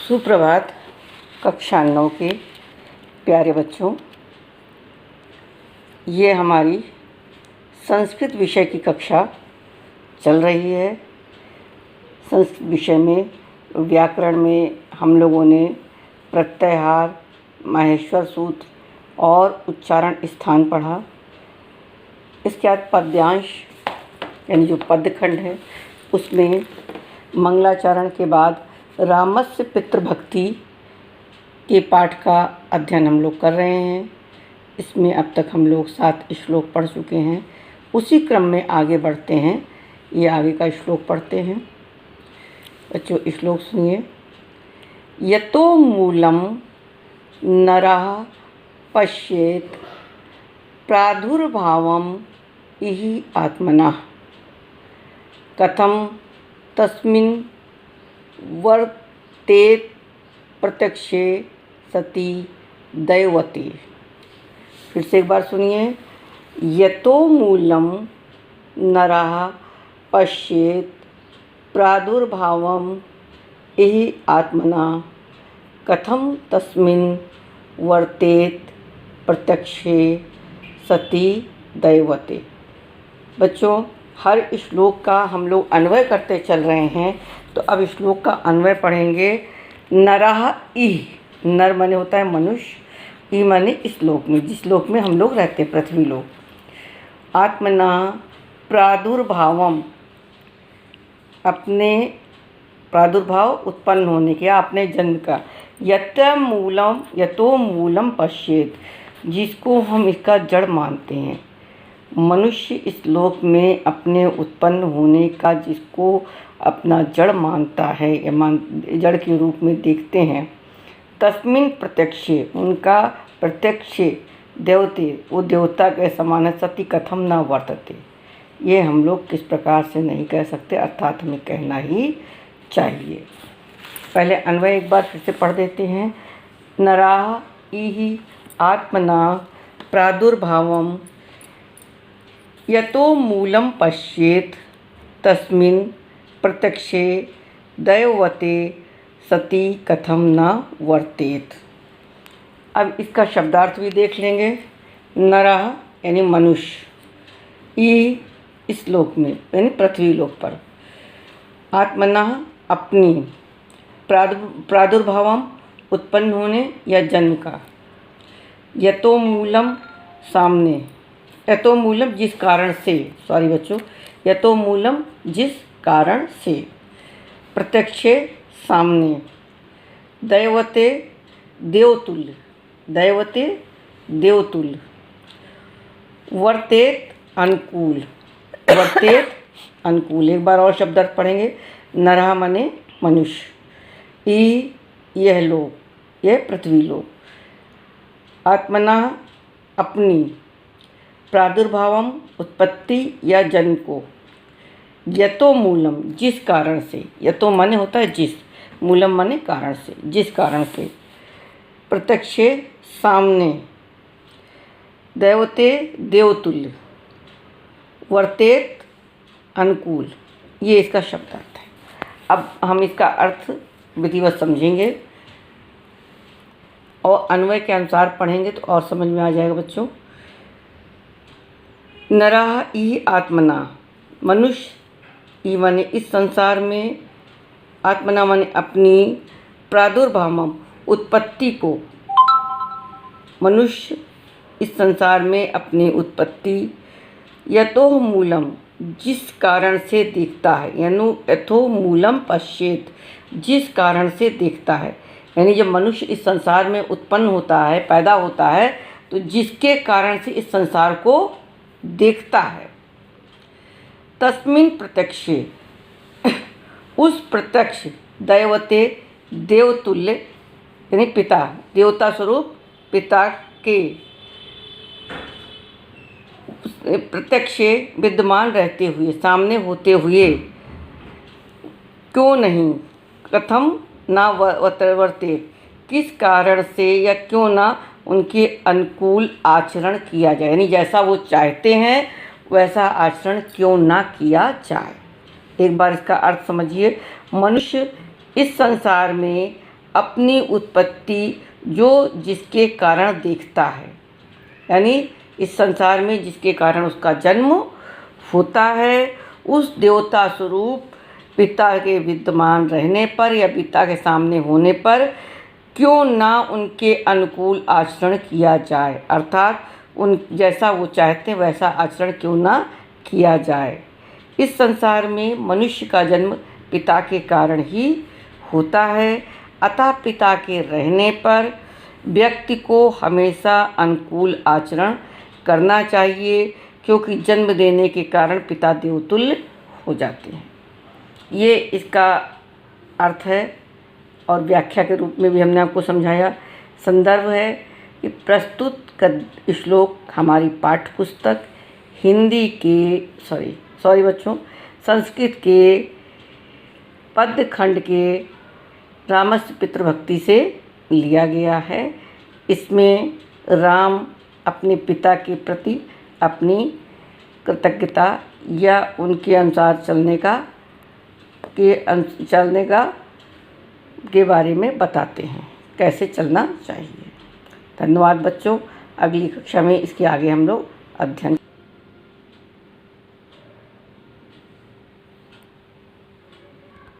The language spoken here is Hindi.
सुप्रभात कक्षा 9 के प्यारे बच्चों। ये हमारी संस्कृत विषय की कक्षा चल रही है। संस्कृत विषय में व्याकरण में हम लोगों ने प्रत्ययहार, माहेश्वर सूत्र और उच्चारण स्थान पढ़ा। इसके बाद पद्यांश यानी जो पदखंड है उसमें मंगलाचरण के बाद रामस्य पितृभक्ति के पाठ का अध्ययन हम लोग कर रहे हैं। इसमें अब तक हम लोग 7 श्लोक पढ़ चुके हैं। उसी क्रम में आगे बढ़ते हैं। ये आगे का श्लोक पढ़ते हैं बच्चों। श्लोक सुनिए। यतो मूलम नरः पश्येत् प्रादुर्भावम् इहि आत्मनः कथं तस्मिन् वर्तेत प्रत्यक्षे सति दैवते। फिर से एक बार सुनिए। यतो मूलम नरः पश्येत् प्रादुर्भावम् इहि आत्मना कथं तस्मिन् वर्तेत प्रत्यक्षे सति दैवते। बच्चों, हर श्लोक का हम लोग अन्वय करते चल रहे हैं। तो अब श्लोक का अन्वय पढ़ेंगे। नरः इह, नर माने होता है मनुष्य, ई माने इस लोक में, जिस लोक में हम लोग रहते हैं, पृथ्वी लोक। आत्मना प्रादुर्भावम, अपने प्रादुर्भाव उत्पन्न होने के, अपने जन्म का। यतो मूलम पश्येत, जिसको हम इसका जड़ मानते हैं। मनुष्य इस लोक में अपने उत्पन्न होने का जिसको अपना जड़ मानता है या जड़ के रूप में देखते हैं। तस्मिन् प्रत्यक्षे, उनका प्रत्यक्ष देवते, वो देवता के समान है। सति कथम न वर्तते, ये हम लोग किस प्रकार से नहीं कह सकते, अर्थात हमें कहना ही चाहिए। पहले अन्वय एक बार फिर से पढ़ देते हैं। नराः इहि आत्मना प्रादुर्भावम् यतो मूलम पश्येत् तस्मिन् प्रत्यक्षे दैवते सति कथम न वर्तेत। अब इसका शब्दार्थ भी देख लेंगे। नरः यानी मनुष्य, ई इस लोक में यानी पृथ्वी लोक पर। आत्मना अपनी, प्रादुर्भावम उत्पन्न होने या जन्म का। यतो मूलम सामने, यतो मूलम जिस कारण से, सॉरी बच्चों, यतो मूलम जिस कारण से। प्रत्यक्षे सामने। दैवते देवतुल्य, दैवते देवतुल्य। वर्तेत अनुकूल, वर्तेत अनुकूल। एक बार और शब्दार्थ पढ़ेंगे। नरः माने मनुष्य, ई यह लोक, यह पृथ्वी लोक। आत्मना अपनी, प्रादुर्भावम उत्पत्ति या जन्म को। यतो मूलम जिस कारण से, यतो माने होता है जिस, मूलम माने कारण से, जिस कारण से। प्रत्यक्षे सामने। दैवते देवतुल्य। वर्तेत अनुकूल। ये इसका शब्दार्थ है। अब हम इसका अर्थ विधिवत समझेंगे और अन्वय के अनुसार पढ़ेंगे तो और समझ में आ जाएगा बच्चों। नरः इहि आत्मना, मनुष्य, ई माने इस संसार में, आत्मना माने अपनी, प्रादुर्भावम उत्पत्ति को। मनुष्य इस संसार में अपनी उत्पत्ति। यतो मूलम जिस कारण से देखता है, यानी यथो मूलम पश्येत जिस कारण से देखता है। यानी जब मनुष्य इस संसार में उत्पन्न होता है, पैदा होता है, तो जिसके कारण से इस संसार को देखता है। तस्मिन् प्रत्यक्षे, उस प्रत्यक्ष। दैवते देवतुल्य यानी पिता, देवता स्वरूप पिता के। प्रत्यक्षे विद्यमान रहते हुए, सामने होते हुए। क्यों नहीं, कथम ना वर्ते, किस कारण से या क्यों ना उनके अनुकूल आचरण किया जाए, यानी जैसा वो चाहते हैं वैसा आचरण क्यों ना किया जाए। एक बार इसका अर्थ समझिए। मनुष्य इस संसार में अपनी उत्पत्ति जो जिसके कारण देखता है, यानी इस संसार में जिसके कारण उसका जन्म होता है, उस देवता स्वरूप पिता के विद्यमान रहने पर या पिता के सामने होने पर क्यों ना उनके अनुकूल आचरण किया जाए, अर्थात उन जैसा वो चाहते हैं वैसा आचरण क्यों ना किया जाए। इस संसार में मनुष्य का जन्म पिता के कारण ही होता है, अतः पिता के रहने पर व्यक्ति को हमेशा अनुकूल आचरण करना चाहिए, क्योंकि जन्म देने के कारण पिता देवतुल्य हो जाते हैं। ये इसका अर्थ है और व्याख्या के रूप में भी हमने आपको समझाया। संदर्भ है कि प्रस्तुत श्लोक हमारी पाठ्य पुस्तक हिंदी के बच्चों संस्कृत के पद्य खंड के रामस्य पितृभक्ति से लिया गया है। इसमें राम अपने पिता के प्रति अपनी कृतज्ञता या उनके अनुसार चलने के बारे में बताते हैं, कैसे चलना चाहिए। धन्यवाद बच्चों। अगली कक्षा में इसके आगे हम लोग अध्ययन